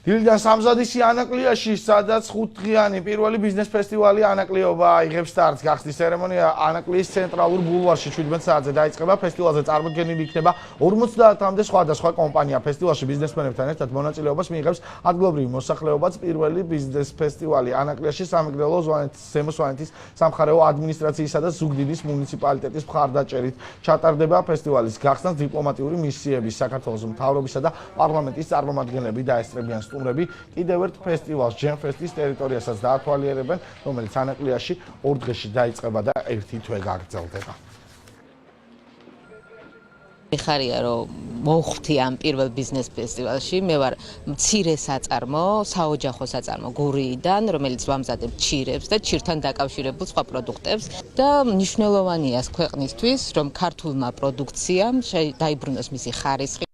დილიდან სამზადისი ანაკლიაში, სადაც 5 დღიანი პირველი ბიზნეს ფესტივალი ანაკლიობა იღებს სტარტს. გახსნის ცერემონია ანაკლიის ცენტრალურ ბულვარში 17 საათზე დაიწყება. ფესტივალზე წარმოდგენილი იქნება 50-მდე სხვადასხვა კომპანია. ფესტივალში ბიზნესმენებთან ერთად მონაწილეობას მიიღებს ადგილობრივი მოსახლეობაც. პირველი ბიზნეს ფესტივალი ანაკლიაში სამეგრელო ზემო სვანეთის სამხარეო ადმინისტრაციისა და ზუგდიდის მუნიციპალიტეტის მხარდაჭერით ჩატარდება. ფესტივალის გახსნას დიპლომატიური მისიების, საქართველოს მთავრობისა და პარლამენტის წარმომადგენლები დაესწრებიან. სტუმრები კიდევ ერთ ფესტივალს ჯემფესტის ტერიტორიასაც დაათვალიერებენ, რომელიც ანაკლიაში 2 დღეში დაიწყება და 1 თვე გაგრძელდება. მიხარია რომ მოხვდი ამ პირველ ბიზნეს ფესტივალში. მე ვარ მცირე საწარმო, საოჯახო საწარმო გურიიდან, რომელიც ვამზადებ ჩირებს და ჩირთან დაკავშირებულ სხვა პროდუქტებს და მნიშვნელოვანია ქვეყნისთვის, რომ ქართულმა პროდუქციამ დაიბრუნოს მისი ხარისხი